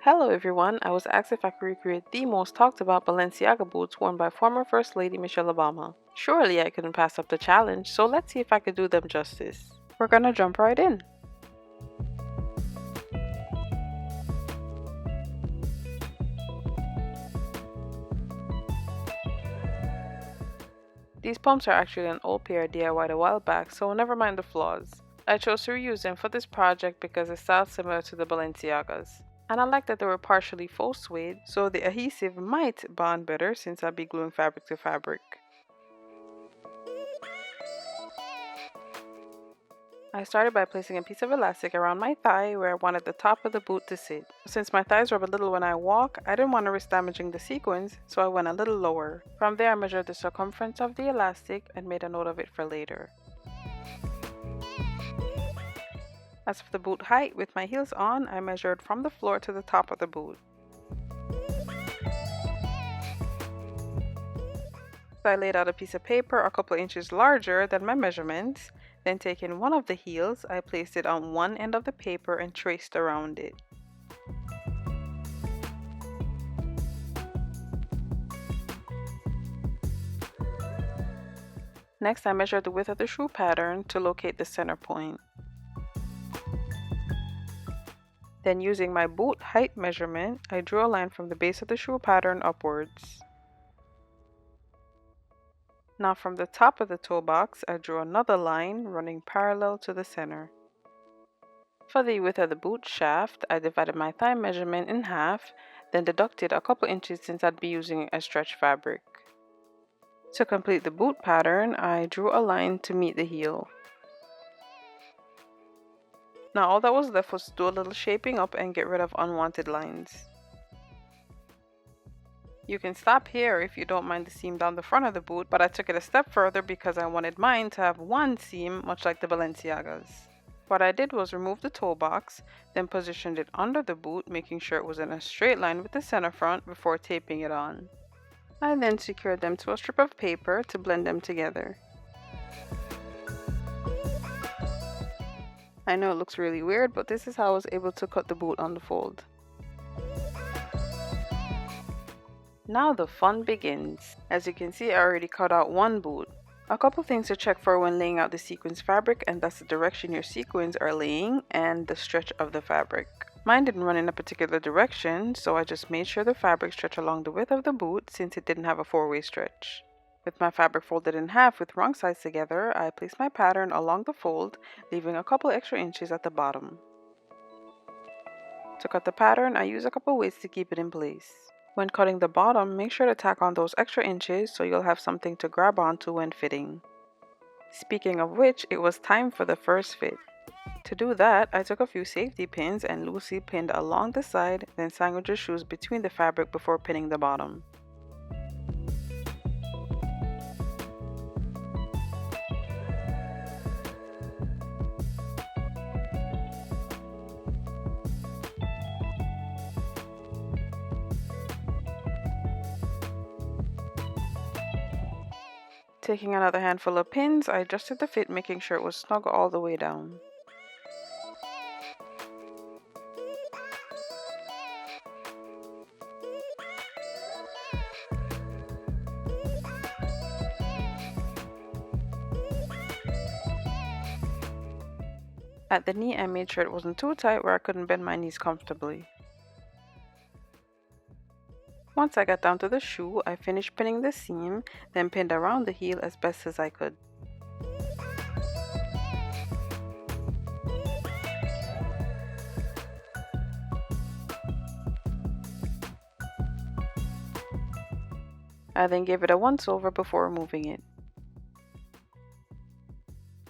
Hello everyone, I was asked if I could recreate the most talked about Balenciaga boots worn by former First Lady Michelle Obama. Surely I couldn't pass up the challenge, so let's see if I could do them justice. We're gonna jump right in. These pumps are actually an old pair I DIY'd a while back, so never mind the flaws. I chose to reuse them for this project because the style's similar to the Balenciagas. And I like that they were partially faux suede, so the adhesive might bond better since I'd be gluing fabric to fabric. I started by placing a piece of elastic around my thigh where I wanted the top of the boot to sit. Since my thighs rub a little when I walk, I didn't want to risk damaging the sequins, so I went a little lower. From there I measured the circumference of the elastic and made a note of it for later. As for the boot height, with my heels on, I measured from the floor to the top of the boot. I laid out a piece of paper a couple of inches larger than my measurements. Then taking one of the heels, I placed it on one end of the paper and traced around it. Next, I measured the width of the shoe pattern to locate the center point. Then using my boot height measurement, I drew a line from the base of the shoe pattern upwards. Now from the top of the toe box, I drew another line running parallel to the center. For the width of the boot shaft, I divided my thigh measurement in half, then deducted a couple inches since I'd be using a stretch fabric. To complete the boot pattern, I drew a line to meet the heel. Now all that was left was to do a little shaping up and get rid of unwanted lines. You can stop here if you don't mind the seam down the front of the boot, but I took it a step further because I wanted mine to have one seam, much like the Balenciagas. What I did was remove the toe box, then positioned it under the boot, making sure it was in a straight line with the center front before taping it on. I then secured them to a strip of paper to blend them together. I know it looks really weird, but this is how I was able to cut the boot on the fold. Now the fun begins. As you can see, I already cut out one boot. A couple things to check for when laying out the sequins fabric, and that's the direction your sequins are laying and the stretch of the fabric. Mine didn't run in a particular direction, so I just made sure the fabric stretched along the width of the boot since it didn't have a four-way stretch. With my fabric folded in half with wrong sides together, I placed my pattern along the fold, leaving a couple extra inches at the bottom. To cut the pattern, I use a couple weights to keep it in place. When cutting the bottom, make sure to tack on those extra inches so you'll have something to grab onto when fitting. Speaking of which, it was time for the first fit. To do that, I took a few safety pins and loosely pinned along the side, then sandwiched the shoes between the fabric before pinning the bottom. Taking another handful of pins, I adjusted the fit, making sure it was snug all the way down. At the knee, I made sure it wasn't too tight where I couldn't bend my knees comfortably. Once I got down to the shoe, I finished pinning the seam, then pinned around the heel as best as I could. I then gave it a once over before removing it.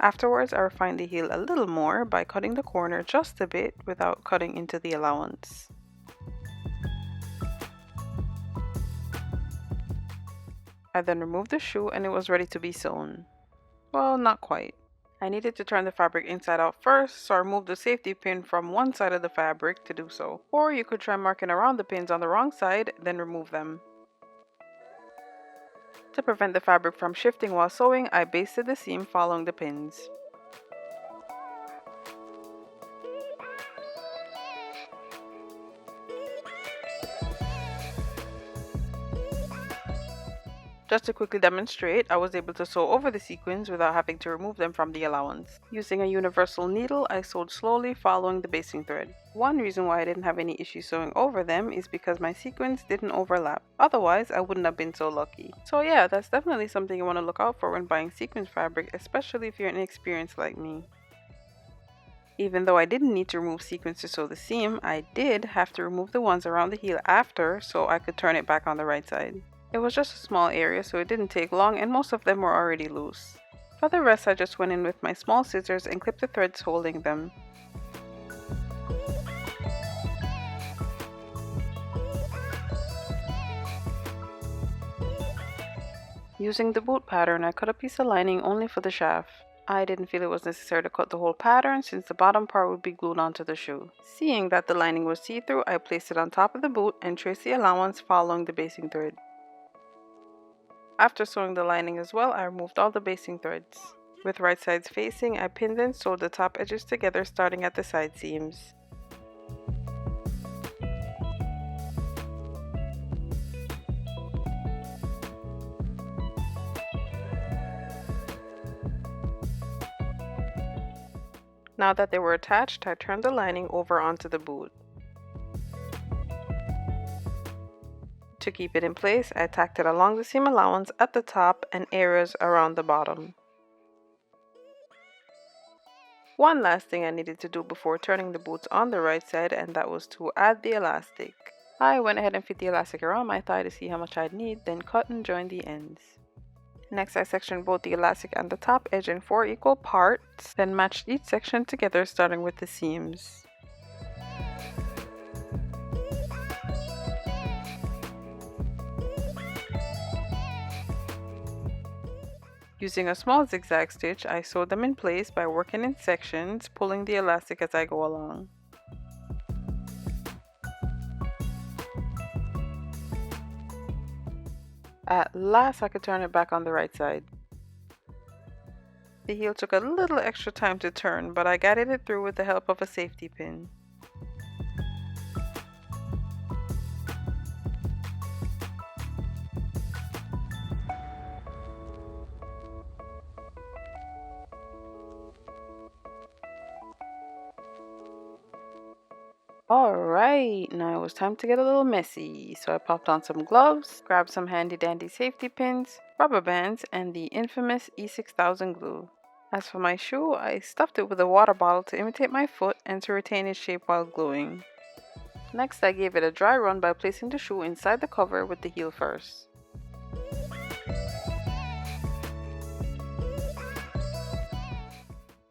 Afterwards, I refined the heel a little more by cutting the corner just a bit without cutting into the allowance. I then removed the shoe and it was ready to be sewn. Well, not quite. I needed to turn the fabric inside out first, so I removed the safety pin from one side of the fabric to do so. Or you could try marking around the pins on the wrong side, then remove them. To prevent the fabric from shifting while sewing, I basted the seam following the pins. Just to quickly demonstrate, I was able to sew over the sequins without having to remove them from the allowance. Using a universal needle, I sewed slowly following the basting thread. One reason why I didn't have any issue sewing over them is because my sequins didn't overlap. Otherwise, I wouldn't have been so lucky. So yeah, that's definitely something you want to look out for when buying sequins fabric, especially if you're inexperienced like me. Even though I didn't need to remove sequins to sew the seam, I did have to remove the ones around the heel after so I could turn it back on the right side. It was just a small area, so it didn't take long, and most of them were already loose. For the rest, I just went in with my small scissors and clipped the threads holding them. Using the boot pattern, I cut a piece of lining only for the shaft. I didn't feel it was necessary to cut the whole pattern since the bottom part would be glued onto the shoe. Seeing that the lining was see-through, I placed it on top of the boot and traced the allowance following the basting thread. After sewing the lining as well, I removed all the basting threads. With right sides facing, I pinned and sewed the top edges together starting at the side seams. Now that they were attached, I turned the lining over onto the boot. To keep it in place, I tacked it along the seam allowance at the top and areas around the bottom. One last thing I needed to do before turning the boots on the right side, and that was to add the elastic. I went ahead and fit the elastic around my thigh to see how much I'd need, then cut and joined the ends. Next, I sectioned both the elastic and the top edge in 4 equal parts, then matched each section together starting with the seams. Using a small zigzag stitch, I sewed them in place by working in sections, pulling the elastic as I go along. At last, I could turn it back on the right side. The heel took a little extra time to turn, but I guided it through with the help of a safety pin. Alright, now it was time to get a little messy, so I popped on some gloves, grabbed some handy dandy safety pins, rubber bands, and the infamous E6000 glue. As for my shoe, I stuffed it with a water bottle to imitate my foot and to retain its shape while gluing. Next, I gave it a dry run by placing the shoe inside the cover with the heel first.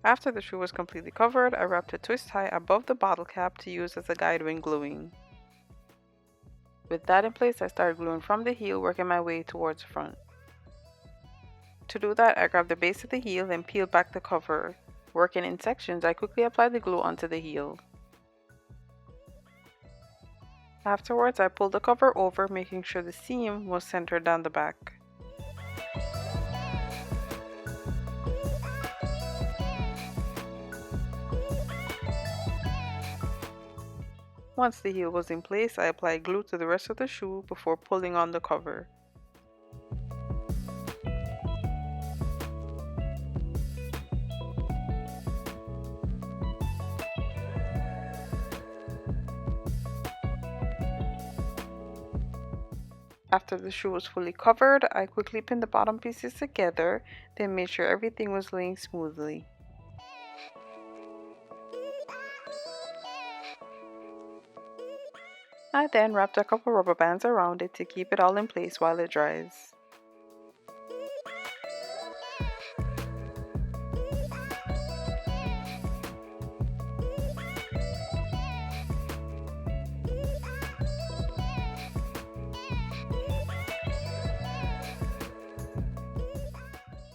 After the shoe was completely covered, I wrapped a twist tie above the bottle cap to use as a guide when gluing. With that in place, I started gluing from the heel, working my way towards the front. To do that, I grabbed the base of the heel and peeled back the cover. Working in sections, I quickly applied the glue onto the heel. Afterwards, I pulled the cover over, making sure the seam was centered down the back. Once the heel was in place, I applied glue to the rest of the shoe before pulling on the cover. After the shoe was fully covered, I quickly pinned the bottom pieces together, then made sure everything was laying smoothly. I then wrapped a couple rubber bands around it to keep it all in place while it dries.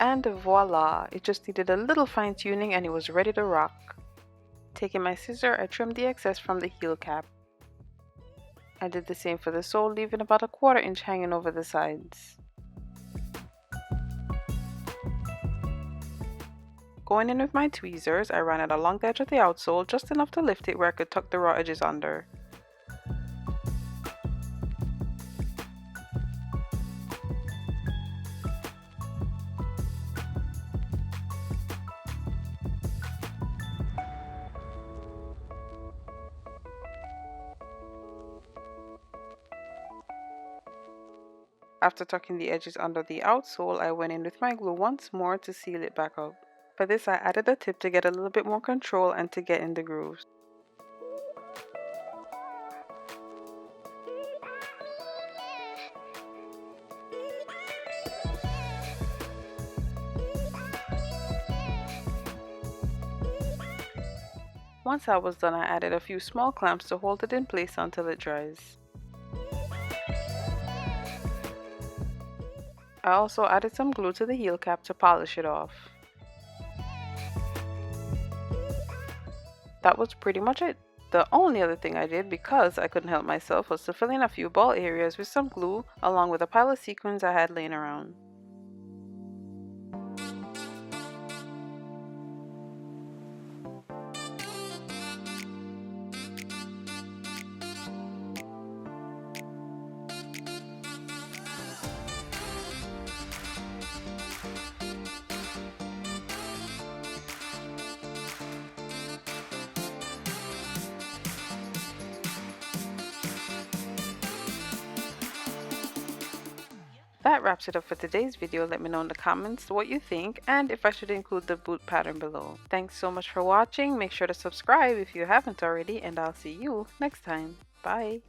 And voila! It just needed a little fine tuning and it was ready to rock. Taking my scissor, I trimmed the excess from the heel cap. I did the same for the sole, leaving about a 1/4 inch hanging over the sides. Going in with my tweezers, I ran it along the edge of the outsole, just enough to lift it where I could tuck the raw edges under. After tucking the edges under the outsole, I went in with my glue once more to seal it back up. For this, I added a tip to get a little bit more control and to get in the grooves. Once I was done, I added a few small clamps to hold it in place until it dries. I also added some glue to the heel cap to polish it off. That was pretty much it. The only other thing I did, because I couldn't help myself, was to fill in a few ball areas with some glue along with a pile of sequins I had laying around. That wraps it up for today's video. Let me know in the comments what you think and if I should include the boot pattern below. Thanks so much for watching. Make sure to subscribe if you haven't already, and I'll see you next time. Bye!